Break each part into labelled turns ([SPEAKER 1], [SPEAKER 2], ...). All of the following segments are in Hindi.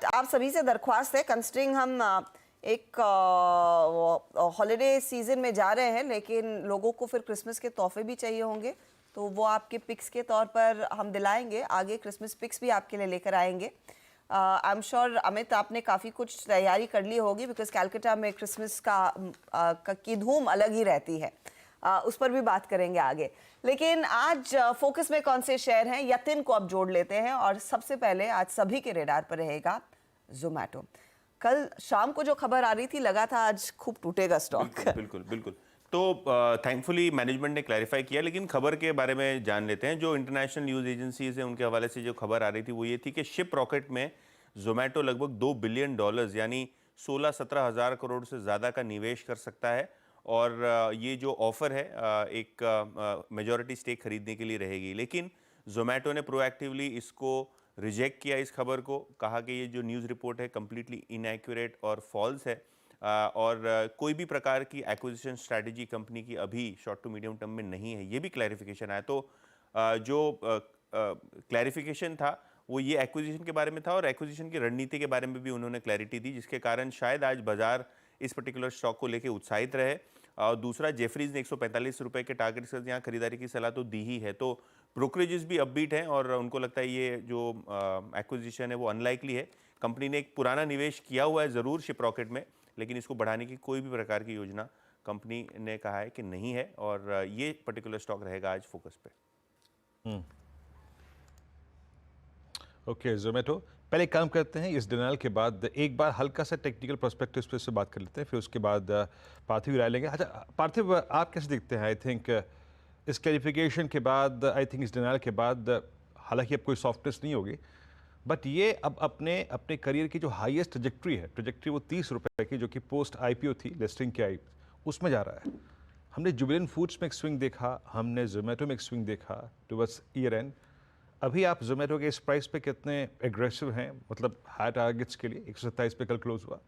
[SPEAKER 1] आप सभी से दरख्वास्त है, कंस्ट्रिंग हम एक हॉलिडे सीजन में जा रहे हैं, लेकिन लोगों को फिर क्रिसमस के तोहफे भी चाहिए होंगे, तो वो आपके पिक्स के तौर पर हम दिलाएंगे। आगे क्रिसमस पिक्स भी आपके लिए लेकर आएंगे। आई एम श्योर अमित, आपने काफ़ी कुछ तैयारी कर ली होगी, बिकॉज कैलकाटा में क्रिसमस की धूम अलग ही रहती है। उस पर भी बात करेंगे आगे, लेकिन आज फोकस में कौन से शेयर हैं, यतिन को अब जोड़ लेते हैं। और सबसे पहले आज सभी के रेडार पर रहेगा जोमैटो। कल शाम को जो खबर आ रही थी, लगा था आज खूब टूटेगा स्टॉक।
[SPEAKER 2] बिल्कुल बिल्कुल। तो थैंकफुली मैनेजमेंट ने क्लैरिफाई किया, लेकिन खबर के बारे में जान लेते हैं। जो इंटरनेशनल न्यूज़ एजेंसीज हैं उनके हवाले से जो खबर आ रही थी वो ये थी कि शिप रॉकेट में जोमैटो लगभग $2 बिलियन यानी 16-17 हज़ार करोड़ से ज़्यादा का निवेश कर सकता है। और ये जो ऑफ़र है एक मेजॉरिटी स्टेक खरीदने के लिए रहेगी, लेकिन जोमैटो ने प्रोएक्टिवली इसको रिजेक्ट किया। इस खबर को कहा कि ये जो न्यूज़ रिपोर्ट है कम्प्लीटली इनएक्यूरेट और फॉल्स है, और कोई भी प्रकार की एक्विजिशन स्ट्रैटेजी कंपनी की अभी शॉर्ट टू मीडियम टर्म में नहीं है। ये भी क्लैरिफिकेशन आया। तो जो क्लैरिफिकेशन था वो ये एक्विजिशन के बारे में था, और एक्विजिशन की रणनीति के बारे में भी उन्होंने क्लैरिटी दी, जिसके कारण शायद आज बाजार इस पर्टिकुलर स्टॉक को लेकर उत्साहित रहे। और दूसरा, जेफरीज ने 145 रुपए के टारगेट से यहाँ खरीदारी की सलाह तो दी ही है, तो ब्रोकरेजेस भी अपबीट हैं और उनको लगता है ये जो एक्विजिशन है वो अनलाइकली है। कंपनी ने एक पुराना निवेश किया हुआ है ज़रूर शिप रॉकेट में, लेकिन इसको बढ़ाने की कोई भी प्रकार की योजना कंपनी ने कहा है कि नहीं है, और ये पर्टिकुलर स्टॉक रहेगा आज फोकस पे।
[SPEAKER 3] ओके, जोमेटो पहले काम करते हैं। इस डिनाल के बाद एक बार हल्का सा टेक्निकल पर्सपेक्टिव पे से बात कर लेते हैं, फिर उसके बाद पार्थिव राय लेंगे। अच्छा पार्थिव, आप कैसे देखते हैं? आई थिंक इस क्लैरिफिकेशन के बाद, आई थिंक इस डिनाल के बाद, हालांकि अब कोई सॉफ्टनेस नहीं होगी, बट ये अब अपने करियर की जो हाईएस्ट ट्रजेक्ट्री वो 30 रुपये की, जो कि पोस्ट आईपीओ थी, लिस्टिंग के आई, उसमें जा रहा है। हमने जुबिलेंट फूड्स में एक स्विंग देखा, हमने जोमेटो में एक स्विंग देखा टुवर्ड्स ईयर एंड। अभी आप जोमेटो के इस प्राइस पे कितने एग्रेसिव हैं, मतलब हाई टारगेट्स के लिए? 127 पे कल क्लोज हुआ।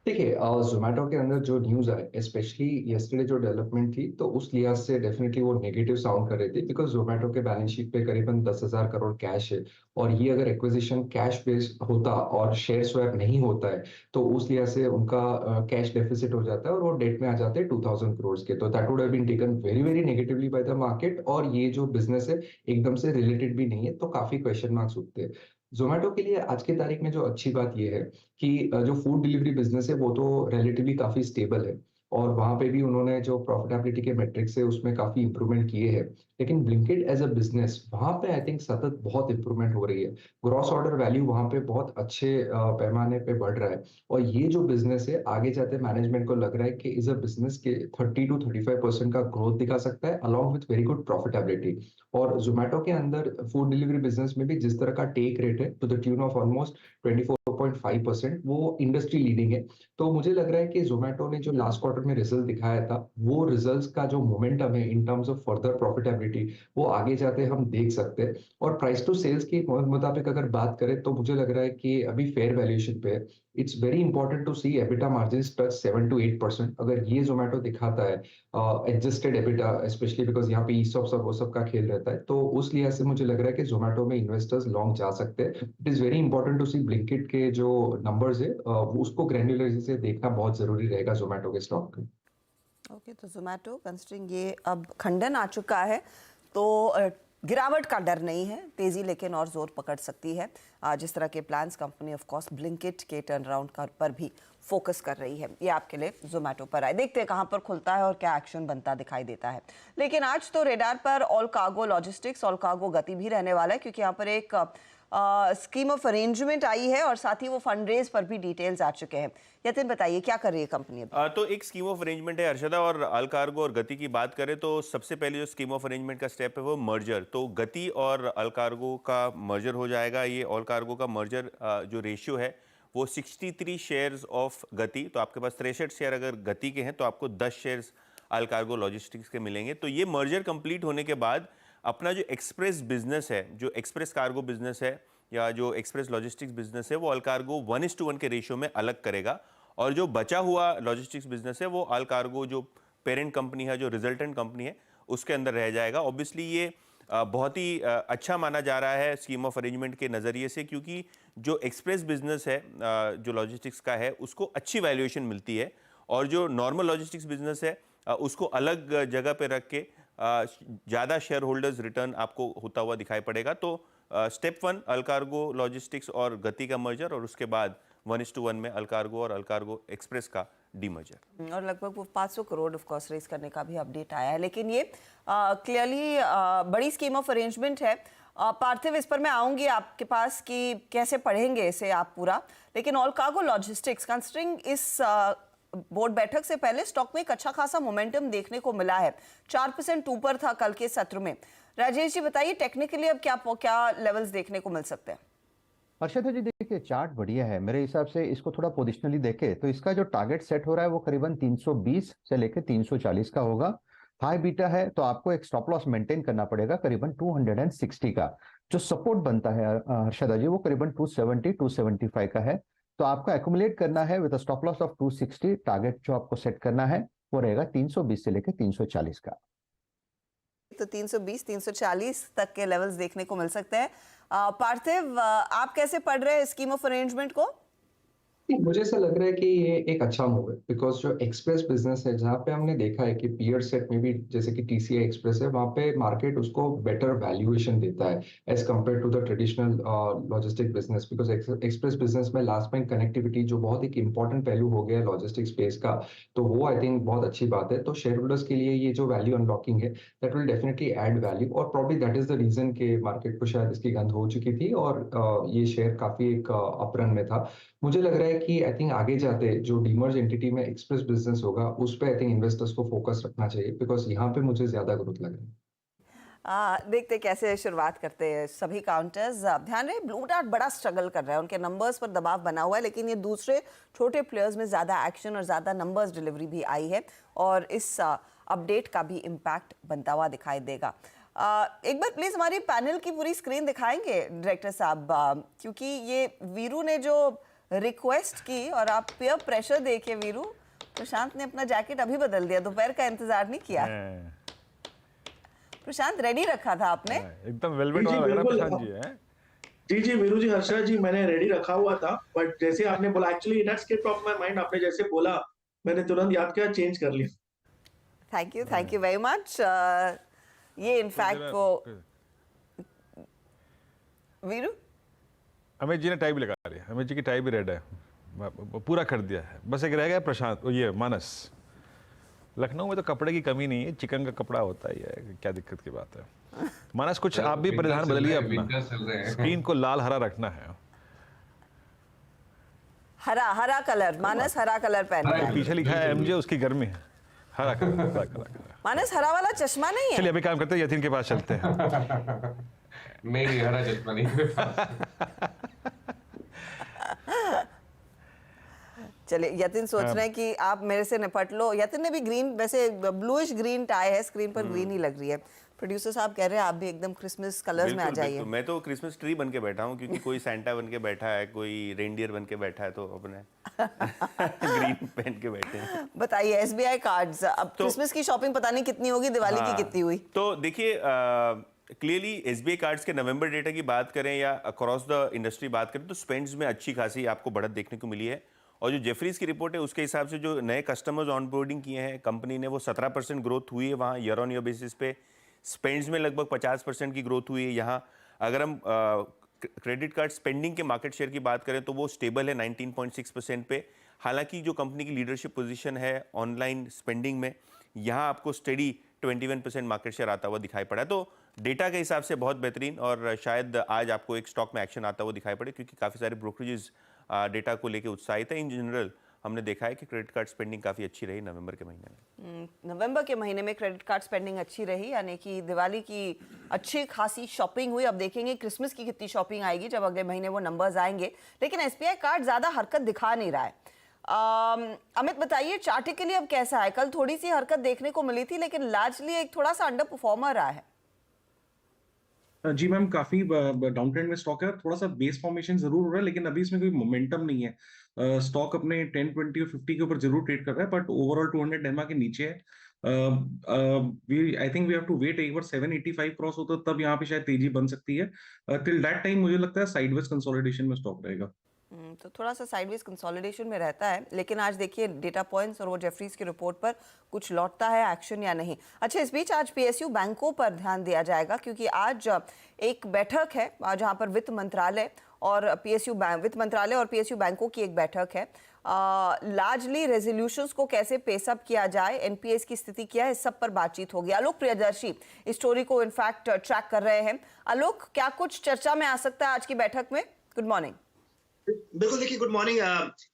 [SPEAKER 4] देखिए, जोमेटो के अंदर जो न्यूज आए, स्पेशली यस्टरडे जो डेवलपमेंट थी, तो उस लिहाज से डेफिनेटली वो नेगेटिव साउंड कर रहे थे, बिकॉज जोमेटो के बैलेंस शीट पे करीबन 10,000 करोड़ कैश है। और ये अगर एक्विजिशन कैश बेस्ड होता और शेयर स्वैप नहीं होता है, तो उस लिहाज से उनका कैश डेफिसिट हो जाता है और वो डेट में आ जाते हैं 2,000 करोड़ के। तो that would have been taken very very negatively by the market, और ये जो बिजनेस है एकदम से रिलेटेड भी नहीं है, तो काफी क्वेश्चन मार्क्स उठते हैं। जोमेटो के लिए आज की तारीख में जो अच्छी बात यह है कि जो फूड डिलीवरी बिजनेस है वो तो रिलेटिवली काफी स्टेबल है, और वहां पे भी उन्होंने जो प्रॉफिटेबिलिटी के मेट्रिक्स है उसमें काफी इंप्रूवमेंट किए हैं। लेकिन ब्लिंकिट एज अ बिजनेस, वहां पे आई थिंक सतत बहुत इंप्रूवमेंट हो रही है। ग्रॉस ऑर्डर वैल्यू वहां पे बहुत अच्छे पैमाने पे बढ़ रहा है, और ये जो बिजनेस है आगे जाते मैनेजमेंट को लग रहा है कि इज अ बिजनेस के 30 to 35% का ग्रोथ दिखा सकता है, along with very good profitability. और जोमेटो के अंदर फूड डिलीवरी बिजनेस में भी जिस तरह का टेक रेट है to the tune of almost 24.5%, वो इंडस्ट्री लीडिंग है। तो मुझे लग रहा है कि जोमेटो ने जो लास्ट क्वार्टर में रिजल्ट दिखाया था, वो रिजल्ट्स का जो मोमेंटम है इन टर्म्स ऑफ फर्दर प्रॉफिटेबिलिटी, वो आगे जाते हम देख सकते हैं। और प्राइस टू सेल्स के मुताबिक अगर बात करें, तो मुझे लग रहा है कि अभी फेयर वैल्यूएशन पे है। It's very important to see EBITDA margin touch 7 to 8%। अगर ये जोमेटो दिखाता है एडजस्टेड एबिटा, स्पेशली बिकॉज यहाँ पे ईसॉप सब वो सब का खेल रहता है, तो उस लिहाज से मुझे लग रहा है कि जोमेटो में इन्वेस्टर्स लॉन्ग जा सकते हैं। It is very important to see Blinkit के जो नंबर्स है उसको ग्रैन्युलर से देखना बहुत जरूरी रहेगा जोमेटो के स्टॉक।
[SPEAKER 1] ओके, तो जोमेटो कंसिडरिंग ये अब खंडन आ चुका है, तो गिरावट का डर नहीं है, तेजी लेकिन और जोर पकड़ सकती है। जिस तरह के plans company of course Blinkit के टर्न अराउंड पर भी फोकस कर रही है। ये आपके लिए जोमेटो पर आए, देखते हैं कहां पर खुलता है और क्या एक्शन बनता दिखाई देता है। लेकिन आज तो रेडार पर all cargo logistics, all cargo गति भी रहने वाला है, क्योंकि यहाँ पर एक स्कीम ऑफ अरेंजमेंट आई है और साथ ही वो फंड रेज पर भी डिटेल्स आ चुके हैं। यतिन बताइए क्या कर रही है कंपनी अभी?
[SPEAKER 2] तो एक स्कीम ऑफ अरेंजमेंट है अर्शदा, और ऑल कार्गो और गति की बात करें तो सबसे पहले जो स्कीम ऑफ अरेंजमेंट का स्टेप है वो मर्जर। तो गति और ऑल कार्गो का मर्जर हो जाएगा। ये ऑल कार्गो का मर्जर जो रेशियो है वो 63 शेयर्स ऑफ गति, तो आपके पास 63 शेयर अगर गति के हैं तो आपको 10 शेयर्स ऑल कार्गो लॉजिस्टिक्स के मिलेंगे। तो ये मर्जर कंप्लीट होने के बाद अपना जो एक्सप्रेस बिजनेस है, जो एक्सप्रेस कार्गो बिजनेस है या जो एक्सप्रेस लॉजिस्टिक्स बिजनेस है, वो ऑल कार्गो 1:1 के रेशियो में अलग करेगा, और जो बचा हुआ लॉजिस्टिक्स बिजनेस है वो ऑल कार्गो जो पेरेंट कंपनी है, जो रिजल्टेंट कंपनी है, उसके अंदर रह जाएगा। ऑब्वियसली ये बहुत ही अच्छा माना जा रहा है स्कीम ऑफ अरेंजमेंट के नज़रिए से, क्योंकि जो एक्सप्रेस बिजनेस है जो लॉजिस्टिक्स का है उसको अच्छी वैल्यूएशन मिलती है, और जो नॉर्मल लॉजिस्टिक्स बिजनेस है उसको अलग जगह पे रख के ज़्यादा शेयर होल्डर्स रिटर्न आपको होता हुआ दिखाई पड़ेगा। तो स्टेप 1 अलकार्गो लॉजिस्टिक्स और गति का मर्जर, और उसके बाद 1:1 में अलकार्गो और अलकार्गो एक्सप्रेस का डीमर्जर।
[SPEAKER 1] और लगभग वो 500 करोड़ ऑफ कोर्स रेज करने का भी अपडेट आया है, लेकिन ये क्लियरली बड़ी स्कीम ऑफ अरेंजमेंट है। पार्थिव, इस पर मैं आऊंगी आपके पास कि कैसे पढ़ेंगे इसे आप पूरा, लेकिन ऑल कार्गो लॉजिस्टिक्स कंसिडरिंग इस बोर्ड बैठक से पहले स्टॉक में एक अच्छा खासा मोमेंटम देखने को मिला है, 4% ऊपर था कल के सत्र में। राजेश जी बताइए टेक्निकली अब क्या लेवल्स देखने को मिल सकते हैं?
[SPEAKER 5] हर्षद जी देखिए, चार्ट बढ़िया है मेरे हिसाब से। इसको थोड़ा पोजिशनली देखे तो इसका जो टारगेट सेट हो रहा है वो करीबन 320 से लेकर 340 का होगा। हाई बीटा है तो आपको एक स्टॉप लॉस मेंटेन करना पड़ेगा करीबन 260 का। जो सपोर्ट बनता है हर्षद जी वो करीबन 270 275 का है। तो आपको एक्यूमुलेट करना है with stop loss of 260। Target जो आपको सेट करना है वो रहेगा 320 से लेकर 340 का।
[SPEAKER 1] तो 320 340 तक के लेवल्स देखने को मिल सकते हैं। पार्थिव, आप कैसे पढ़ रहे हैं स्कीम ऑफ अरेंजमेंट को?
[SPEAKER 4] मुझे ऐसा लग रहा है कि ये एक अच्छा मूव है, बिकॉज जो एक्सप्रेस बिजनेस है जहाँ पे हमने देखा है कि पीयर सेट में भी जैसे कि टीसीआई एक्सप्रेस है, वहाँ पे मार्केट उसको बेटर वैल्यूएशन देता है as compare to the traditional logistic business. Because express business में लास्ट माइल कनेक्टिविटी जो बहुत एक इंपॉर्टेंट पहलू हो गया लॉजिस्टिक स्पेस का, तो वो आई थिंक बहुत अच्छी बात है। तो शेयर होल्डर्स के लिए ये जो वैल्यू अनलॉकिंग है that will definitely add value, और probably that is the reason के मार्केट को शायद इसकी गंध हो चुकी थी और ये शेयर काफी एक अपरन में था। मुझे लग रहा है कि आई थिंक आगे जाते जो डीमर्ज एंटिटी में एक्सप्रेस बिजनेस होगा उस पे आई थिंक इन्वेस्टर्स को फोकस रखना चाहिए, बिकॉज यहाँ पे मुझे ज्यादा ग्रोथ लग रहा है।
[SPEAKER 1] देखते कैसे शुरुआत करते हैं सभी काउंटर्स। ध्यान रहे ब्लू डार्ट बड़ा स्ट्रगल कर रहा है, उनके नंबर्स पर दबाव बना हुआ है, लेकिन ये दूसरे छोटे प्लेयर्स में ज़्यादा एक्शन और ज़्यादा नंबर्स डिलीवरी भी आई है, और इस अपडेट का भी इम्पैक्ट बनता हुआ दिखाई देगा। एक बार प्लीज़ हमारी पैनल की पूरी स्क्रीन दिखाएंगे डायरेक्टर साहब, क्योंकि ये वीरू ने जो रिक्वेस्ट की और आप पीयर प्रेशर देखिए वीरू, प्रशांत ने अपना जैकेट अभी बदल दिया, दोपहर का इंतजार नहीं किया। प्रशांत रेडी रखा था आपने?
[SPEAKER 3] एकदम वेलवेट वाला लग रहा है प्रशांत जी है।
[SPEAKER 6] जी वीरू जी, हर्षद जी, मैंने रेडी रखा हुआ था, बट जैसे आपने बोला actually it had skipped of my mind. आपने जैसे बोला मैंने तुरंत याद किया, चेंज कर लिया।
[SPEAKER 1] Thank you very much. ये इनफैक्ट वो वीरू
[SPEAKER 3] अमित जी ने टाई भी लगा लिया, अमित जी की टाई भी रेड है, पूरा कर दिया है। बस एक रह गया प्रशांत, ये मानस। लखनऊ में तो कपड़े की कमी नहीं है, चिकन का कपड़ा होता ही है, क्या दिक्कत की बात है। मानस कुछ आप भी परिधान बदलिए अपना, स्क्रीन को लाल हरा रखना है।
[SPEAKER 1] हरा कलर, मानस हरा कलर पहन रहा है।
[SPEAKER 3] पीछे लिखा है एमजे, उसकी गर्मी है। हरा कलर।
[SPEAKER 1] मानस हरा वाला चश्मा नहीं है?
[SPEAKER 3] चलिए अभी काम करते हैं, यतीन के पास चलते हैं।
[SPEAKER 7] नहीं हरा चश्मा नहीं मेरे पास।
[SPEAKER 1] चलिए, यतिन सोच रहे हैं कि आप मेरे से निपट लो। यतिन ने भी ग्रीन, वैसे ब्लूइश ग्रीन टाई है, स्क्रीन पर ग्रीन ही लग रही है। प्रोड्यूसर साहब कह रहे हैं आप भी एकदम क्रिसमस कलर्स में आ जाइए।
[SPEAKER 2] मैं तो क्रिसमस ट्री बन के बैठा हूँ, क्योंकि कोई सैंटा बन के बैठा है, कोई रेनडियर बन के बैठा है, तो अपने ग्रीन पहन के बैठे हैं।
[SPEAKER 1] बताइए एसबीआई कार्ड्स, अब क्रिसमस की शॉपिंग पता नहीं कितनी होगी, दिवाली की कितनी हुई?
[SPEAKER 2] तो देखिए क्लियरली एसबीआई कार्ड्स के नवंबर डेटा की बात करें या अक्रॉस द इंडस्ट्री बात करें तो स्पेंड्स में अच्छी खासी आपको बढ़त देखने को मिली है। और जो जेफरीज की रिपोर्ट है उसके हिसाब से जो नए कस्टमर्स ऑनबोर्डिंग किए हैं कंपनी ने, वो 17% ग्रोथ हुई है वहाँ ईयर ऑन ईयर बेसिस पे। स्पेंड्स में लगभग 50% की ग्रोथ हुई है यहाँ। अगर हम क्रेडिट कार्ड स्पेंडिंग के मार्केट शेयर की बात करें तो वो स्टेबल है 19.6% पे। हालांकि जो कंपनी की लीडरशिप पोजीशन है ऑनलाइन स्पेंडिंग में, यहाँ आपको स्टेडी 21% मार्केट शेयर आता हुआ दिखाई पड़ा। तो डेटा के हिसाब से बहुत बेहतरीन, और शायद आज आपको एक स्टॉक में एक्शन आता हुआ दिखाई पड़े, क्योंकि काफ़ी सारे ब्रोकरेजेस डेटा को लेके उत्साहित है। इन जनरल हमने देखा है कि क्रेडिट कार्ड स्पेंडिंग काफ़ी अच्छी रही नवंबर के महीने में।
[SPEAKER 1] नवंबर के महीने में क्रेडिट कार्ड स्पेंडिंग अच्छी रही, यानी कि दिवाली की अच्छी खासी शॉपिंग हुई। अब देखेंगे क्रिसमस की कितनी शॉपिंग आएगी जब अगले महीने वो नंबर्स आएंगे। लेकिन एसबीआई कार्ड ज़्यादा हरकत दिखा नहीं रहा है। अमित बताइए चार्टिकली अब कैसा है? कल थोड़ी सी हरकत देखने को मिली थी, लेकिन लार्जली एक थोड़ा सा अंडर परफॉर्मर रहा है।
[SPEAKER 6] जी मैम, काफी डाउन ट्रेंड में स्टॉक है, थोड़ा सा बेस फॉर्मेशन जरूर हो रहा है, लेकिन अभी इसमें कोई मोमेंटम नहीं है। स्टॉक अपने 10, 20 और 50 के ऊपर जरूर ट्रेड कर रहा है, बट ओवरऑल 200 एमआ के नीचे है।
[SPEAKER 8] I think we have to wait, एक बार 785 क्रॉस होता तब यहाँ पे शायद तेजी बन सकती है। टिल दैट टाइम मुझे लगता है साइडवेज कंसोलिडेशन में स्टॉक रहेगा।
[SPEAKER 1] तो थोड़ा सा साइडवेज कंसोलिडेशन में रहता है, लेकिन आज देखिए डेटा पॉइंट्स और वो जेफरीज की रिपोर्ट पर कुछ लौटता है एक्शन या नहीं। अच्छा, इस बीच आज पीएसयू बैंकों पर ध्यान दिया जाएगा, क्योंकि आज एक बैठक है जहां पर वित्त मंत्रालय और पीएसयू बैंकों की एक बैठक है। लार्जली रेजोल्यूशंस को कैसे पेसअप किया जाए, एनपीएस की स्थिति क्या है, इस सब पर बातचीत होगी। आलोक प्रियदर्शी इस स्टोरी को इनफैक्ट ट्रैक कर रहे हैं। आलोक, क्या कुछ चर्चा में आ सकता है आज की बैठक में? Good morning.
[SPEAKER 9] बिल्कुल, देखिए, गुड मॉर्निंग।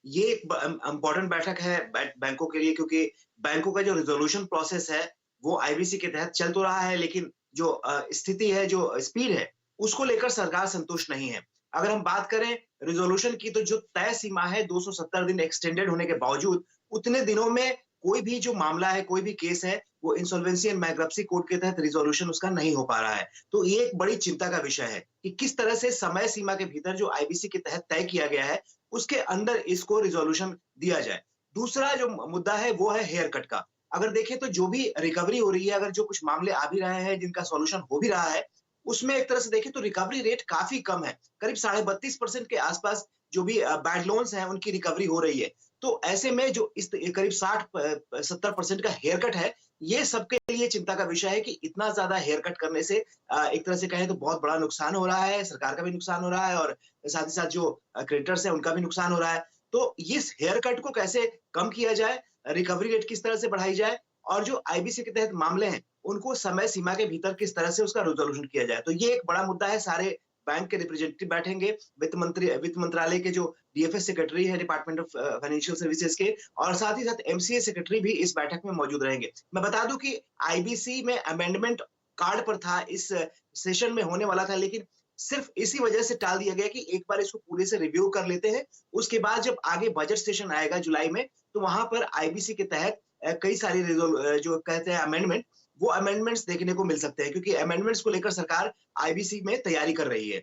[SPEAKER 9] ये एक इम्पोर्टेंट बैठक है बैंकों के लिए, क्योंकि बैंकों का जो रिजोल्यूशन प्रोसेस है वो आईबीसी के तहत चल तो रहा है, लेकिन जो स्थिति है, जो स्पीड है, उसको लेकर सरकार संतुष्ट नहीं है। अगर हम बात करें रिजोल्यूशन की, तो जो तय सीमा है 270 दिन एक्सटेंडेड होने के बावजूद उतने दिनों में कोई भी जो मामला है, कोई भी केस है, वो इंसॉल्वेंसी एंड बैंक्रप्सी कोड के तहत रिजोल्यूशन उसका नहीं हो पा रहा है। तो ये एक बड़ी चिंता का विषय है कि किस तरह से समय सीमा के भीतर जो आईबीसी के तहत तय किया गया है उसके अंदर इसको रिजोल्यूशन दिया जाए। दूसरा जो मुद्दा है वो है हेयर कट का। अगर देखें तो जो भी रिकवरी हो रही है, अगर जो कुछ मामले आ भी रहे हैं जिनका सॉल्यूशन हो भी रहा है, उसमें एक तरह से देखें तो रिकवरी रेट काफी कम है। करीब 32.5% के आसपास जो भी बैड लोन्स हैं उनकी रिकवरी हो रही है। तो ऐसे में जो इस करीब 60-70% का हेयर कट है, ये सबके लिए चिंता का विषय है कि इतना ज्यादा हेयर कट करने से एक तरह से कहें तो बहुत बड़ा नुकसान हो रहा है, सरकार का भी नुकसान हो रहा है और साथ ही साथ जो क्रेडिटर्स हैं उनका भी नुकसान हो रहा है। तो इस हेयर कट को कैसे कम किया जाए, रिकवरी रेट किस तरह से बढ़ाई जाए, और जो आईबीसी के तहत मामले हैं उनको समय सीमा के भीतर किस तरह से उसका रिजोल्यूशन किया जाए, तो ये एक बड़ा मुद्दा है। सारे बैंक के रिप्रेजेंटेटिव बैठेंगे, वित्त मंत्रालय के जो डीएफएस सेक्रेटरी है, डिपार्टमेंट ऑफ फाइनेंशियल सर्विसेज के, और साथ ही साथ एमसीए सेक्रेटरी भी इस बैठक में मौजूद रहेंगे। मैं बता दूं कि आईबीसी में अमेंडमेंट कार्ड पर था, इस सेशन में होने वाला था, लेकिन सिर्फ इसी वजह से टाल दिया गया कि एक बार इसको पूरे से रिव्यू कर लेते हैं, उसके बाद जब आगे बजट सेशन आएगा जुलाई में, तो वहां पर आईबीसी के तहत कई सारी जो कहते हैं अमेंडमेंट, वो अमेंडमेंट्स देखने को मिल सकते हैं, क्योंकि अमेंडमेंट्स को लेकर सरकार आईबीसी में तैयारी कर रही है।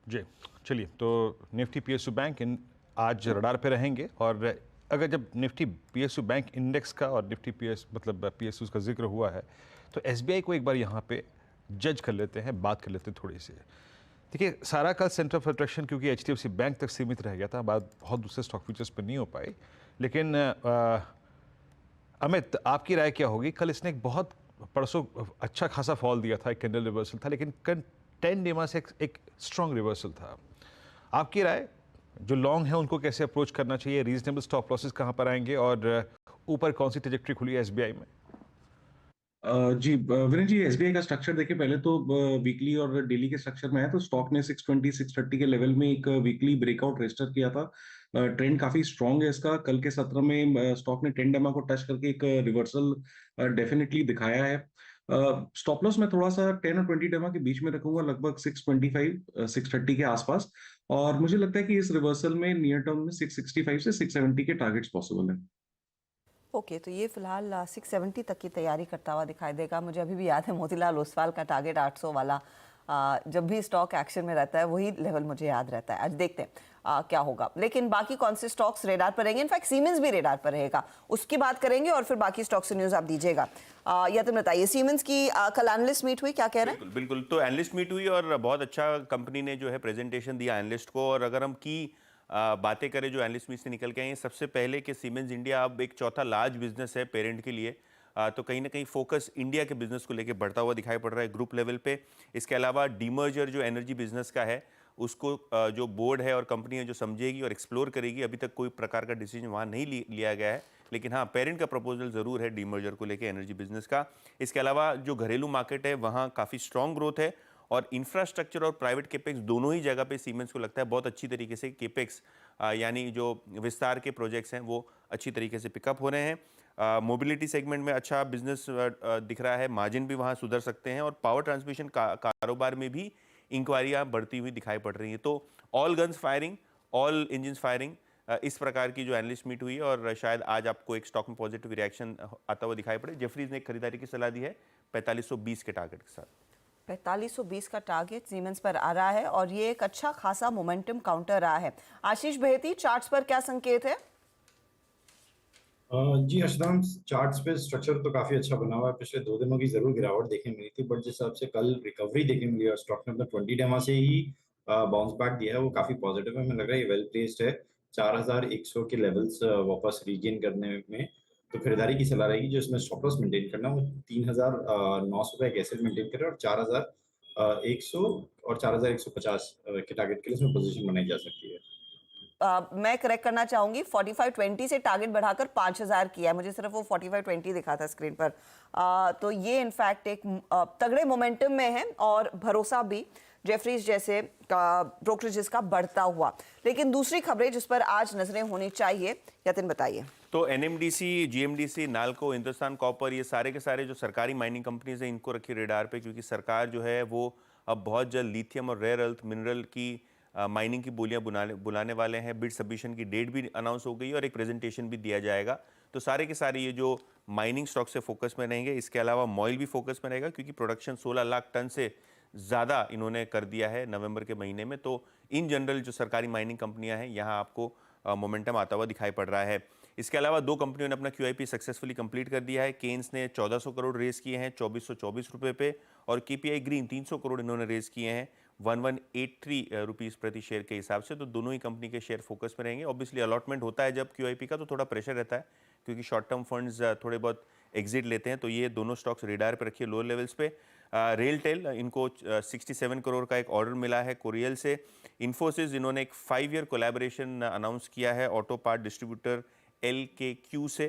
[SPEAKER 3] जी, चलिए, तो निफ्टी पीएसयू बैंक आज रडार पे रहेंगे, और अगर जब निफ्टी पीएसयू बैंक इंडेक्स का और निफ्टी पीएसयू का जिक्र हुआ है, तो एसबीआई को एक बार यहाँ पे जज कर लेते हैं, बात कर लेते हैं थोड़ी सी। देखिए, सारा कल सेंटर ऑफ अट्रैक्शन क्योंकि एचडीएफसी बैंक तक सीमित रह गया था, बात बहुत दूसरे स्टॉक फ्यूचर्स पर नहीं हो पाई। लेकिन अमित, आपकी राय क्या होगी? कल इसने एक बहुत परसों अच्छा खासा फॉल दिया था, एक कैंडल रिवर्सल था, लेकिन 10 डे से एक स्ट्रॉन्ग रिवर्सल था। आपकी राय, जो लॉन्ग है उनको कैसे अप्रोच करना चाहिए, रीजनेबल स्टॉप लॉसेस कहाँ पर आएंगे, और ऊपर कौन सी ट्रैजेक्टरी खुली है एसबीआई में?
[SPEAKER 8] जी विरेंद्र जी, एसबीआई का स्ट्रक्चर देखिए, पहले तो वीकली और डेली के स्ट्रक्चर में है, तो स्टॉक ने 620 630 के लेवल में एक वीकली ब्रेकआउट रजिस्टर किया था। ट्रेंड काफी स्ट्रांग है इसका। कल के सत्र में स्टॉक ने 10 डेमा को टच करके एक रिवर्सल डेफिनेटली दिखाया है। स्टॉप लॉस में थोड़ा सा 10 और 20 डेमा के बीच में रखूंगा, लगभग 625 630 के आसपास, और मुझे लगता है कि इस रिवर्सल में नियर टर्म में 665 से 670 के टारगेट्स पॉसिबल है।
[SPEAKER 1] ओके, तो ये फिलहाल 670 तक की तैयारी करता हुआ दिखाई देगा। मुझे अभी भी याद है मोतीलाल ओसवाल का टारगेट 800 वाला, जब भी स्टॉक एक्शन में रहता है वही लेवल मुझे याद रहता है। आज देखते हैं क्या होगा। लेकिन बाकी कौन से स्टॉक्स रेडार पर रहेंगे? इनफैक्ट सीमेंस भी रेडार पर रहेगा, उसकी बात करेंगे और फिर बाकी स्टॉक्स से न्यूज़ आप दीजिएगा। या तो बताइए, सीमेंस की कल एनालिस्ट मीट हुई, क्या कह रहे हैं?
[SPEAKER 2] बिल्कुल, तो एनालिस्ट मीट हुई और बहुत अच्छा कंपनी ने जो है प्रेजेंटेशन दिया एनालिस्ट को। और अगर हम बातें करें जो एनालिस्ट मीट से निकल के आई हैं, सबसे पहले कि सीमेंस इंडिया अब एक चौथा लार्ज बिजनेस है पेरेंट के लिए, तो कहीं ना कहीं फोकस इंडिया के बिजनेस को लेकर बढ़ता हुआ दिखाई पड़ रहा है ग्रुप लेवल पे। इसके अलावा डीमर्जर जो एनर्जी बिजनेस का है उसको जो बोर्ड है और कंपनी है जो समझेगी और एक्सप्लोर करेगी, अभी तक कोई प्रकार का डिसीजन वहाँ नहीं लिया गया है, लेकिन हाँ पेरेंट का प्रपोजल ज़रूर है डीमर्जर को लेकर एनर्जी बिजनेस का। इसके अलावा जो घरेलू मार्केट है वहाँ काफ़ी स्ट्रॉन्ग ग्रोथ है, और इंफ्रास्ट्रक्चर और प्राइवेट केपेक्स दोनों ही जगह पे सीमेंस को लगता है बहुत अच्छी तरीके से केपेक्स यानी जो विस्तार के प्रोजेक्ट्स हैं वो अच्छी तरीके से पिकअप हो रहे हैं। मोबिलिटी सेगमेंट में अच्छा बिजनेस दिख रहा है, मार्जिन भी वहाँ सुधर सकते हैं, और पावर ट्रांसमिशन कारोबार में भी इंक्वायरियाँ बढ़ती हुई दिखाई पड़ रही हैं। तो all guns firing, all engines firing, इस प्रकार की जो एनालिस्ट मीट हुई, और शायद आज आपको एक स्टॉक में पॉजिटिव रिएक्शन आता हुआ दिखाई पड़े। जेफरीज ने एक खरीदारी की सलाह दी है 4520 के टारगेट के साथ।
[SPEAKER 1] 4520 का टारगेट सीमेंस पर आ रहा है, और ये एक अच्छा खासा मोमेंटम काउंटर रहा है। आशीष बहेती, चार्ट्स पर क्या संकेत है?
[SPEAKER 10] जी हर्षदान, चार्ट्स पे स्ट्रक्चर तो काफी अच्छा बना हुआ है। पिछले 2 दिनों की जरूर गिरावट देखने मिली थी, बट जिस हिसाब से कल रिकवरी देखने मिली और स्टॉक ने अपना 20 डेमा से ही बाउंस बैक दिया है, वो काफी पॉजिटिव है। मुझे लग रहा है ये वेल प्लेस्ड है 4100 के लेवल्स वापस रीगेन करने में। तो खरीदारी की सलाह रहेगी। जो इसमें स्टॉप लॉस मेंटेन करना, वो 3900 रुपए कैसे मेंटेन करे और 4100 और 4150 के टारगेट के लिए इसमें पोजीशन बनाई जा सकती है।
[SPEAKER 1] मैं करेक्ट करना चाहूंगी, 4520 से टारगेट बढ़ाकर 5000 किया है। मुझे सिर्फ वो 4520 दिखा था स्क्रीन पर। तो ये इनफैक्ट एक तगड़े मोमेंटम में है और भरोसा भी जेफरीज जैसे ब्रोकरेजेस का बढ़ता हुआ। लेकिन दूसरी खबरें जिस पर आज नजरें होनी चाहिए, यतिन बताइए।
[SPEAKER 2] तो NMDC, GMDC, NALCO, Hindustan copper, ये सारे के सारे जो सरकारी माइनिंग कंपनीज हैं, इनको रखी रेडार पे, क्योंकि सरकार जो है वो अब बहुत जल्द लिथियम और रेयर अर्थ मिनरल की माइनिंग की बोलियां बुलाने वाले हैं। बिड सबमिशन की डेट भी अनाउंस हो गई और एक प्रेजेंटेशन भी दिया जाएगा। तो सारे के सारे ये जो माइनिंग स्टॉक से फोकस में रहेंगे। इसके अलावा मॉइल भी फोकस में रहेगा, क्योंकि प्रोडक्शन 16 लाख टन से ज़्यादा इन्होंने कर दिया है नवंबर के महीने में। तो इन जनरल जो सरकारी माइनिंग कंपनियां हैं, यहाँ आपको मोमेंटम आता हुआ दिखाई पड़ रहा है। इसके अलावा 2 कंपनियों ने अपना QIP सक्सेसफुली कंप्लीट कर दिया है। केन्स ने 1400 करोड़ रेस किए हैं 2424 रुपये पे, और KPI ग्रीन 300 करोड़ इन्होंने रेस किए हैं 1183 रुपीज़ प्रति शेयर के हिसाब से। तो दोनों ही कंपनी के शेयर फोकस में रहेंगे। ऑब्वियसली अलॉटमेंट होता है जब QIP का, तो थोड़ा प्रेशर रहता है, क्योंकि शॉर्ट टर्म फंड्स थोड़े बहुत एग्जिट लेते हैं। तो ये दोनों स्टॉक्स रेडार पर रखिए लोअर लेवल्स पे। रेलटेल, इनको 67 करोड़ का एक ऑर्डर मिला है कोरियल से। इन्फोसिस, इन्होंने एक 5 ईयर कोलैबोरेशन अनाउंस किया है ऑटो पार्ट डिस्ट्रीब्यूटर LKQ से।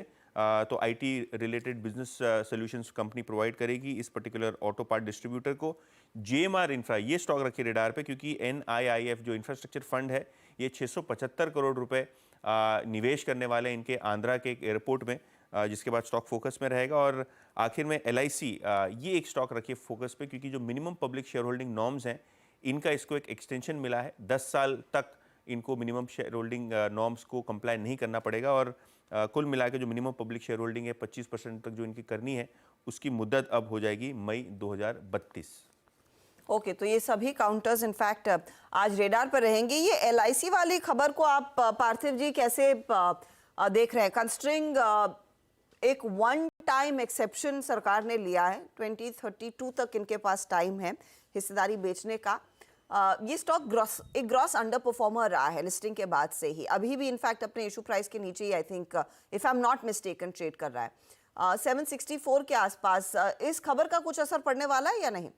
[SPEAKER 2] तो IT related business solutions company provide करेगी इस पर्टिकुलर ऑटो पार्ट डिस्ट्रीब्यूटर को। GMR इंफ्रा, ये स्टॉक रखिए रेडार पे, क्योंकि NIIF जो इंफ्रास्ट्रक्चर फंड है, ये 675 करोड़ रुपए निवेश करने वाले हैं इनके आंध्रा के एक एयरपोर्ट में, जिसके बाद स्टॉक फोकस में रहेगा। और आखिर में LIC, ये एक स्टॉक रखिए फोकस पे, क्योंकि जो minimum public share holding norms हैं, इनका इसको एक एक्सटेंशन मिला है। 10 साल तक इनको मिनिमम शेयर होल्डिंग नॉर्म्स को कंप्लाई नहीं करना पड़ेगा। और कुल मिला के जो मिनिमम पब्लिक शेयर होल्डिंग है 25% तक जो इनकी करनी है, उसकी मुद्दत अब हो जाएगी मई 2032।
[SPEAKER 1] ओके, तो ये सभी काउंटर्स इनफैक्ट आज रेडार पर रहेंगे। ये LIC वाली खबर को आप पार्थिव जी कैसे देख रहे हैं? कंस्ट्रिंग एक वन टाइम एक्सेप्शन सरकार ने लिया है, 2032 तक इनके पास टाइम है हिस्सेदारी बेचने का। ये स्टॉक ग्रॉस अंडर परफॉर्मर रहा है लिस्टिंग के बाद से ही। अभी भी इनफैक्ट अपने इशू प्राइस के नीचे ही, I think if I am not mistaken, trade कर रहा है 764 के आसपास। इस खबर का कुछ असर पड़ने वाला है या नहीं?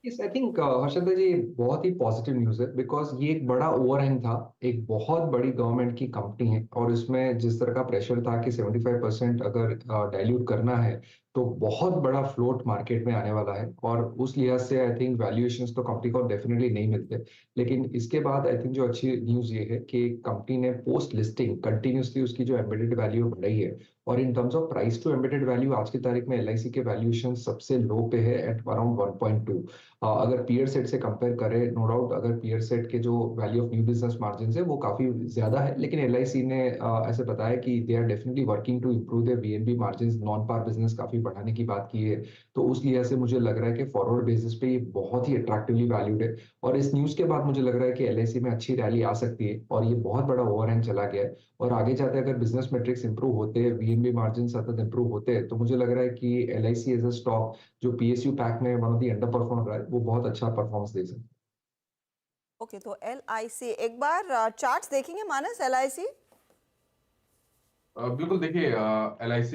[SPEAKER 4] यस, आई थिंक हर्षद जी, बहुत ही पॉजिटिव न्यूज है, बिकॉज ये एक बड़ा ओवरहैंग था। एक बहुत बड़ी गवर्नमेंट की कंपनी है और इसमें जिस तरह का प्रेशर था कि 75% अगर डाइल्यूट करना है, तो बहुत बड़ा फ्लोट मार्केट में आने वाला है। और उस लिहाज से आई थिंक वैल्यूएशंस तो कंपनी को डेफिनेटली नहीं मिलते। लेकिन इसके बाद आई थिंक जो अच्छी न्यूज ये है कि कंपनी ने पोस्ट लिस्टिंग कंटिन्यूसली उसकी जो एम्बेडेड वैल्यू बढ़ाई है। और in terms of price to embedded value आज की तारीख में LIC के वैल्यूएशन सबसे लो पे है एट अराउंड 1.2। अगर पीयर सेट से कंपेयर करें, नो डाउट अगर पीयर सेट के जो value of new business margin है वो काफी ज्यादा है, लेकिन LIC ने ऐसे बताया कि they are definitely working to improve their VNB margin, non par business काफी बढ़ाने की बात की है। तो उस लिहाज से मुझे लग रहा है कि फॉरवर्ड बेसिस पे ये बहुत ही अट्रैक्टिवली वैल्यूड है। और इस न्यूज के बाद मुझे लग रहा है कि LIC में अच्छी रैली आ सकती है और ये बहुत बड़ा ओवरहैंग चला गया है। और आगे जाते अगर बिजनेस मेट्रिक्स इंप्रूव होते हैं, VNB मार्जिन सतत इंप्रूव होते हैं, तो मुझे लग रहा है कि LIC एज अ स्टॉक जो PSU पैक में one of the under perform रहा है, वो बहुत अच्छा परफॉर्मेंस दे सकता है।
[SPEAKER 1] ओके, तो LIC एक बार चार्ट्स देखेंगे मानस LIC।
[SPEAKER 7] बिल्कुल, देखिए LIC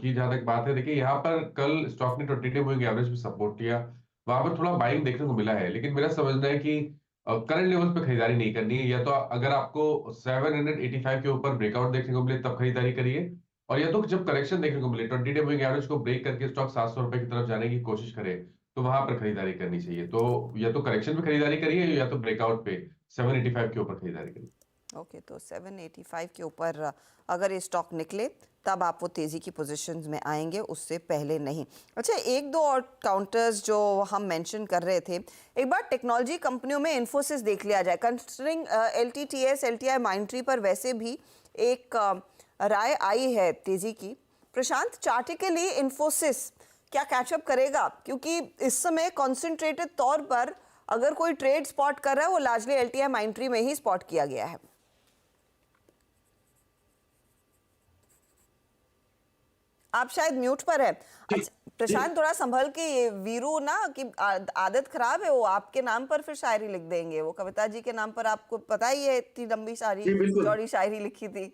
[SPEAKER 7] की जहां तक बात है, देखिए यहाँ पर कल स्टॉक ने 20 डे मूविंग एवरेज में सपोर्ट किया, वहां पर थोड़ा बाइंग देखने को मिला है। लेकिन मेरा समझना है कि करंट लेवल्स पे खरीदारी नहीं करनी है। या तो अगर आपको 785 के ऊपर ब्रेकआउट देखने को मिले तब खरीदारी करिए, और या तो जब करेक्शन देखने को मिले 20 डे मूविंग एवरेज को ब्रेक करके स्टॉक 700 रुपए की तरफ जाने की कोशिश करे, तो वहां पर खरीदारी करनी चाहिए। तो या तो करेक्शन में खरीदारी करिए, या तो ब्रेकआउट पे 785 के ऊपर खरीदारी करिए।
[SPEAKER 1] ओके, तो 785 के ऊपर अगर ये स्टॉक निकले तब आप वो तेज़ी की पोजीशंस में आएंगे, उससे पहले नहीं। अच्छा, एक दो और काउंटर्स जो हम मेंशन कर रहे थे, एक बार टेक्नोलॉजी कंपनियों में इन्फोसिस देख लिया जाए। कंसिडरिंग LTTS LTI माइंडट्री पर वैसे भी एक राय आई है तेज़ी की। प्रशांत, चार्टिकली इन्फोसिस क्या कैचअप करेगा? क्योंकि इस समय कॉन्सेंट्रेटेड तौर पर अगर कोई ट्रेड स्पॉट कर रहा है, वो लार्जली LTI माइंडट्री में ही स्पॉट किया गया है। आप शायद म्यूट पर है।
[SPEAKER 6] जी,
[SPEAKER 1] अच्छा प्रशांत, थोड़ा संभल के, ये वीरू ना कि आदत खराब है, वो आपके नाम पर फिर शायरी लिख देंगे। वो कविता जी के नाम पर आपको पता ही है, इतनी लंबी शायरी,
[SPEAKER 6] जी बिल्कुल।
[SPEAKER 1] चौड़ी शायरी लिखी थी।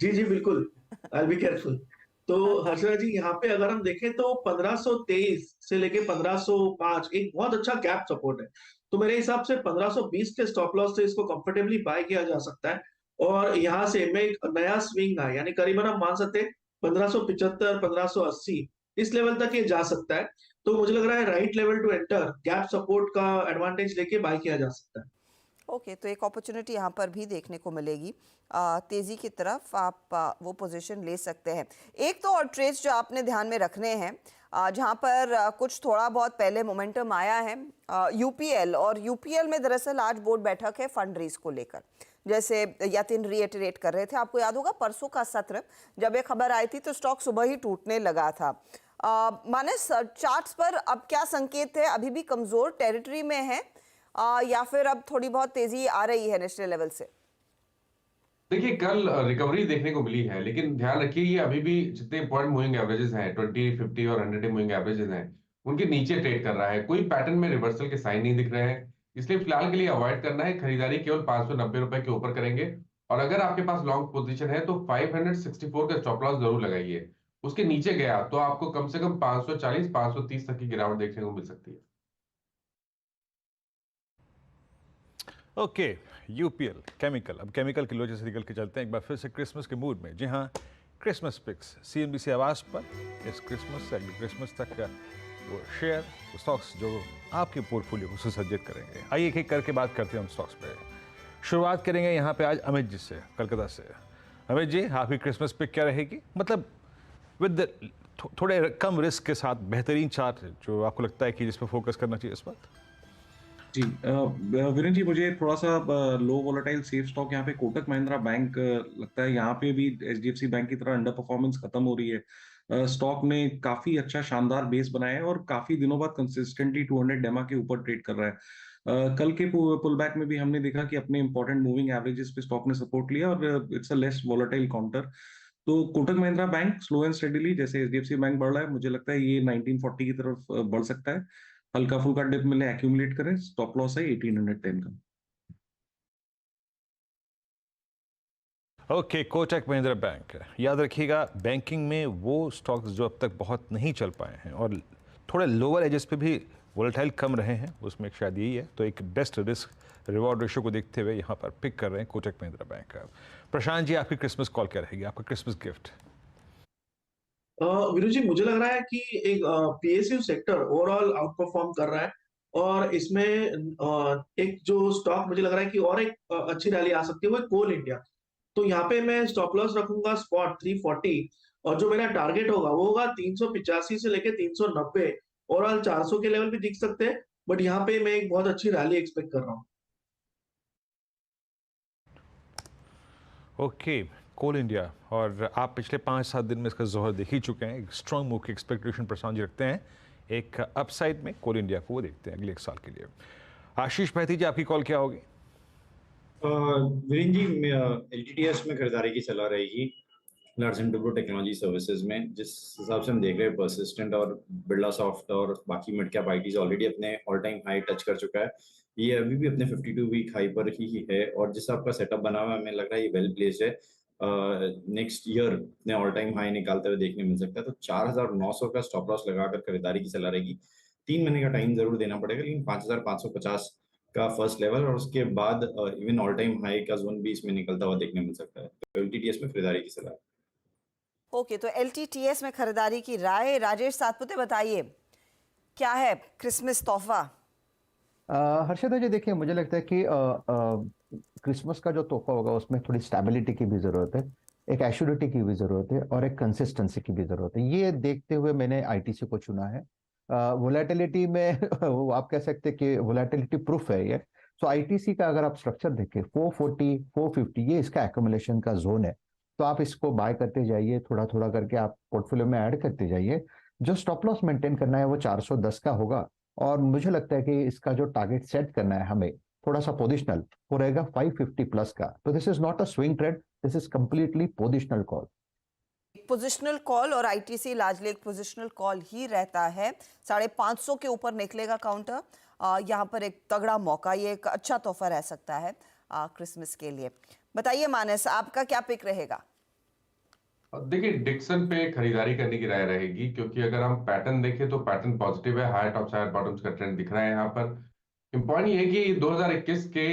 [SPEAKER 6] जी जी बिल्कुल, आई बी केयरफुल। तो हर्षदा जी, यहाँ पे अगर हम देखें तो 1523 से लेके 1505 एक बहुत अच्छा गैप सपोर्ट है। तो मेरे हिसाब से 1520 के स्टॉप लॉस से इसको कंफर्टेबली बाय किया जा सकता है, और यहाँ से मैं एक नया स्विंग है, यानी करीबन हम मान सकते हैं 1575 1580 इस लेवल तक ये जा सकता है। तो मुझे लग रहा है right level to enter, gap support का एडवांटेज लेके बाय किया जा सकता है।
[SPEAKER 1] ओके, तो एक अपॉर्चुनिटी यहाँ पर भी देखने को मिलेगी, तेजी की तरफ आप वो पोजीशन ले सकते हैं। एक तो और ट्रेड्स जो आपने ध्यान में रखने हैं, जहाँ पर कुछ थोड़ा बहुत पहले मोमेंटम आया है, यूपीएल, और यूपीएल में दरअसल आज बोर्ड बैठक है फंड रेज को लेकर। जैसे यतिन रीइटरेट कर रहे थे, आपको याद होगा परसों का सत्र जब ये खबर आई थी तो स्टॉक सुबह ही टूटने लगा था। मानस, चार्ट्स पर अब क्या संकेत है? अभी भी कमजोर टेरिटरी में है या फिर अब थोड़ी बहुत तेजी आ रही है नेशनल लेवल से?
[SPEAKER 7] देखिए, कल रिकवरी देखने को मिली है, लेकिन ध्यान रखिए ये अभी भी जितने पॉइंट मूविंग एवरेजेस हैं 20, 50 और 100 डे मूविंग एवरेजेस हैं, उनके नीचे ट्रेड कर रहा है। कोई पैटर्न में रिवर्सल के साइन नहीं दिख रहे हैं, इसलिए फिलहाल के लिए अवॉइड करना है। खरीदारी केवल 590 रुपए के ऊपर करेंगे, और अगर आपके पास लॉन्ग पोजीशन है तो 564 का स्टॉप लॉस जरूर लगाइए। उसके नीचे गया तो आपको कम से कम 540 530 तक की गिरावट देखने को मिल सकती है।
[SPEAKER 3] Okay, UPL chemical. अब केमिकल की लोचे से निकल के चलते हैं एक बार फिर से क्रिसमस के मूड में। जी हाँ, क्रिसमस पिक्स सीएनबीसी आवाज पर इस क्रिसमस से अगले क्रिसमस तक का वो शेयर, वो स्टॉक्स जो आपके पोर्टफोलियो को सुसज्जित करेंगे। आइए एक एक करके बात करते हैं हम स्टॉक्स पे। शुरुआत करेंगे यहाँ पे आज अमित जी से, कलकत्ता से। अमित जी, आपकी क्रिसमस पिक क्या रहेगी? मतलब विद थोड़े कम रिस्क के साथ बेहतरीन चार्ट जो आपको लगता है कि जिस पर फोकस करना चाहिए इस वक्त।
[SPEAKER 8] जी वीरेंद्र जी, मुझे थोड़ा सा लो वोलेटाइल सेफ स्टॉक यहाँ पे कोटक महिंद्रा बैंक लगता है। यहाँ पे भी एचडीएफसी बैंक की तरह अंडर परफॉर्मेंस खत्म हो रही है। स्टॉक ने काफी अच्छा शानदार बेस बनाया है और काफी दिनों बाद कंसिस्टेंटली 200 डेमा के ऊपर ट्रेड कर रहा है। कल के पुल बैक में भी हमने देखा कि अपने इंपॉर्टेंट मूविंग एवरेजेस पे स्टॉक ने सपोर्ट लिया, और it's a less volatile counter. तो Kotak Mahindra bank slow and steadily, जैसे एचडीएफसी बैंक बढ़ रहा है, मुझे लगता है ये 1940 की तरफ बढ़ सकता है। हल्का फुल्का डिप मिले एक्यूमुलेट करें, स्टॉप लॉस है 1810 का।
[SPEAKER 3] Okay, Kotak Mahindra bank. याद रखिएगा, बैंकिंग में वो स्टॉक्स जो अब तक बहुत नहीं चल पाए हैं और थोड़े लोअर एजेस पे भी वोलेटाइल कम रहे हैं, उसमें एक शायद यही है। तो एक बेस्ट रिस्क रिवॉर्ड रेशियो को देखते हुए यहाँ पर पिक कर रहे हैं कोटक महिंद्रा बैंक। प्रशांत जी, आपकी क्रिसमस कॉल क्या रहेगी, आपका क्रिसमस गिफ्ट?
[SPEAKER 6] वीरू जी, मुझे लग रहा है कि एक PSU sector overall out perform कर रहा है, और इसमें एक जो स्टॉक मुझे लग रहा है कि और एक अच्छी रैली आ सकती है, वो है कोल इंडिया। तो यहाँ पे मैं स्टॉप लॉस रखूंगा स्पॉट 340, और जो मेरा टारगेट होगा वो होगा 385 से लेके 390। ओवरऑल 400 के लेवल भी दिख सकते हैं, बट यहाँ पे मैं एक बहुत अच्छी रैली एक्सपेक्ट कर रहा हूँ।
[SPEAKER 3] ओके, कोल इंडिया। और आप पिछले 5-7 दिन में इसका जोहर देख ही चुके हैं। एक स्ट्रॉन्ग मूव की एक्सपेक्टेशन प्रशांत जी रखते हैं, एक अपसाइड में कोल इंडिया को वो देखते हैं अगले 1 साल के लिए। आशीष भैती जी, आपकी कॉल क्या होगी?
[SPEAKER 10] वीरेंद्र जी, एलटीटीएस में खरीदारी की सलाह रहेगी, लार्सन टुब्रो टेक्नोलॉजी सर्विसेज में। जिस हिसाब से हम देख रहे हैं, परसिस्टेंट और बिरला सॉफ्ट और बाकी मिड कैप आईटीज ऑलरेडी अपने ऑल टाइम हाई टच कर चुका है। ये अभी भी अपने 52 वीक हाई पर ही है, और जिस आपका सेटअप बना हुआ है, हमें लग रहा है ये वेल प्लेस्ड है। नेक्स्ट ईयर अपने ऑल टाइम हाई निकालते हुए देखने मिल सकता है। तो 4900 का स्टॉप लॉस लगाकर खरीदारी की सलाह रहेगी। 3 महीने का टाइम जरूर देना पड़ेगा, लेकिन 5550 का फर्स्ट लेवल, और उसके बाद इवन ऑल टाइम हाई का जोन भी इसमें निकलता हुआ देखने मिल सकता है। तो एलटीटीएस में खरीदारी की सलाह।
[SPEAKER 1] ओके, तो एलटीटीएस में खरीदारी की राय। राजेश सातपुते, बताइए क्या है क्रिसमस तोहफा?
[SPEAKER 5] हर्षदा जी, देखिए, मुझे लगता है कि क्रिसमस का जो तोहफा होगा उसमें थोड़ी स्टेबिलिटी की भी जरूरत है, एक एश्योरिटी की भी जरूरत है, और एक कंसिस्टेंसी की भी जरूरत है। ये देखते हुए मैंने आईटीसी को चुना है। वोलेटिलिटी में वो आप कह सकते हैं कि वोलेटिलिटी प्रूफ है ये। सो आईटीसी का अगर आप स्ट्रक्चर देखें, 440 450 ये इसका एक्यूमुलेशन का जोन है। तो आप इसको बाय करते जाइए, थोड़ा थोड़ा करके आप पोर्टफोलियो में ऐड करते जाइए। जो स्टॉप लॉस मेंटेन करना है वो 410 का होगा, और मुझे लगता है कि इसका जो टारगेट सेट करना है हमें थोड़ा सा पोजिशनल, वो रहेगा 550 प्लस का। तो this is not a swing trade, this is completely positional call.
[SPEAKER 1] Positional call और आईटीसी लार्जली एक पोजिशनल कॉल ही रहता है। 550 के ऊपर निकलेगा काउंटर। यहाँ पर एक तगड़ा मौका, ये एक अच्छा तोहफा रह सकता है क्रिसमस के लिए। बताइए मानस, आपका क्या पिक रहेगा?
[SPEAKER 7] देखिए, डिक्सन पे खरीदारी करने की राय रहेगी, क्योंकि अगर हम पैटर्न देखें तो पैटर्न पॉजिटिव है, हाई टॉप्स हायर बॉटम्स का ट्रेंड दिख रहा है यहाँ पर। इम्पॉर्टेंट ये है कि 2021 के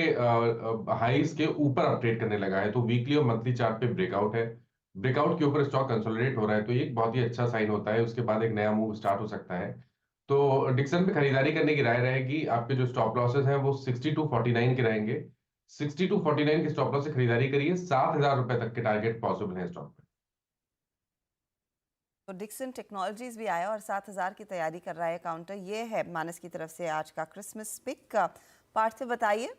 [SPEAKER 7] हाईज के ऊपर अपट्रेड करने लगा है, तो वीकली और मंथली चार्ट पे ब्रेकआउट है। ब्रेकआउट के ऊपर स्टॉक कंसोलिडेट हो रहा है, तो ये एक बहुत ही अच्छा साइन होता है। उसके बाद एक नया मूव स्टार्ट हो सकता है। तो डिक्सन पे खरीदारी करने की राय रहेगी। आपके जो स्टॉप लॉसेस हैं वो 62.49 के रहेंगे। 62.49 के स्टॉप लॉस से खरीदारी करिए। 7,000 रुपए तक के टारगेट पॉसिबल है स्टॉक पे।
[SPEAKER 1] तो डिक्सन टेक्नोलॉजीज भी आया और 7,000 की तैयारी कर रहा है काउंटर। ये है मानस की तरफ से आज का क्रिसमस पिक। पार्थिव बताइए।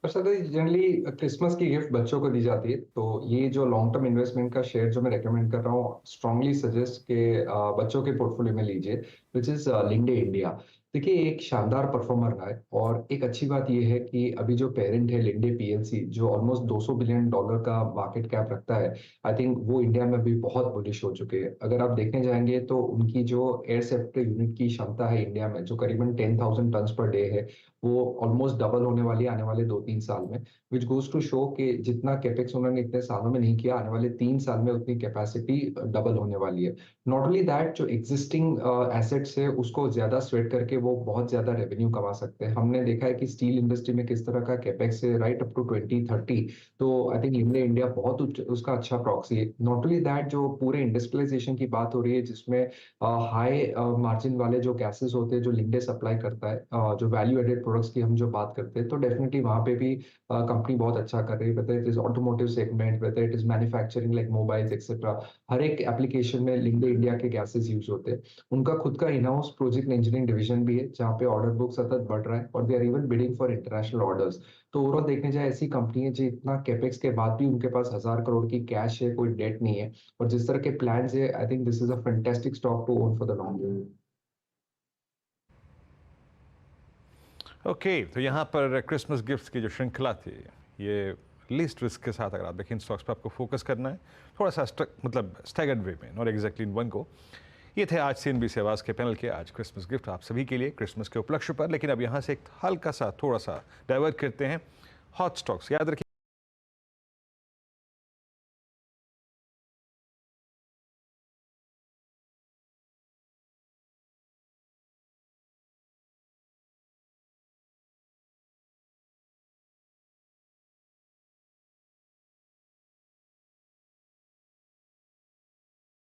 [SPEAKER 4] जनरली क्रिसमस की गिफ्ट बच्चों को दी जाती है, तो ये जो लॉन्ग टर्म इन्वेस्टमेंट का शेयर जो मैं रेकमेंड कर रहा हूँ, स्ट्रांगली सजेस्ट के बच्चों के पोर्टफोलियो में लीजिए, विच इज लिंडे इंडिया। देखिए, एक शानदार परफॉर्मर रहा है और एक अच्छी बात यह है कि अभी जो पेरेंट है लिंडे पीएलसी, जो ऑलमोस्ट $200 बिलियन का मार्केट कैप रखता है, आई थिंक वो इंडिया में भी बहुत बुलिश हो चुके हैं। अगर आप देखने जाएंगे तो उनकी जो एयर सेफ्टी यूनिट की क्षमता है इंडिया में, जो करीबन 10,000 टन पर डे है, वो ऑलमोस्ट डबल होने वाली है आने वाले 2-3 साल में, विच गोज टू शो कि जितना कैपेक्स उन्होंने इतने सालों में नहीं किया, आने वाले 3 साल में उतनी कैपेसिटी डबल होने वाली है। नॉट ओनली दैट, जो एग्जिस्टिंग एसेट्स है उसको ज्यादा स्वेट करके वो बहुत ज्यादा रेवेन्यू कमा सकते हैं। हमने देखा है कि स्टील इंडस्ट्री में किस तरह का कैपेक्स है राइट अप टू 2030। तो आई थिंक लिंडे इंडिया बहुत उसका अच्छा प्रॉक्सी है। नॉट ओनली दैट, जो पूरे इंडस्ट्रियलाइजेशन की बात हो रही है, जिसमें हाई मार्जिन वाले जो गैसेस होते हैं जो लिंडे सप्लाई करता है, जो वैल्यू एडेड प्रोडक्ट्स की हम जो बात करते हैं, तो डेफिनेटली वहां पे भी कंपनी बहुत अच्छा कर रही है। Whether it is automotive segment, whether it is manufacturing like mobiles etcetera, हर एक एप्लीकेशन में लिंडे इंडिया के गैसेस यूज होते हैं। उनका खुद का in house project engineering division भी है, जहाँ पे ऑर्डर बुक सतत बढ़ रहा है और they are even bidding for international orders. तो ओवरऑल देखने जाए, ऐसी कंपनी है जो इतना कैपेक्स के बाद भी उनके पास 1,000 करोड़ की कैश है, कोई डेट नहीं है, और जिस तरह के प्लान्स है, I think this is a fantastic stock to own for the long run.
[SPEAKER 3] Okay, तो यहाँ पर क्रिसमस गिफ्ट्स की जो श्रृंखला थी, ये लीस्ट रिस्क के साथ अगर आप देखें, इन स्टॉक्स पर आपको फोकस करना है थोड़ा सा मतलब स्टैगर्ड वे में, नॉट एग्जैक्टली इन वन को। ये थे आज CNBC आवाज़ के पैनल के आज क्रिसमस गिफ्ट आप सभी के लिए क्रिसमस के उपलक्ष्य पर। लेकिन अब यहाँ से एक हल्का सा थोड़ा सा डाइवर्ट करते हैं हॉट स्टॉक्स। याद रखिए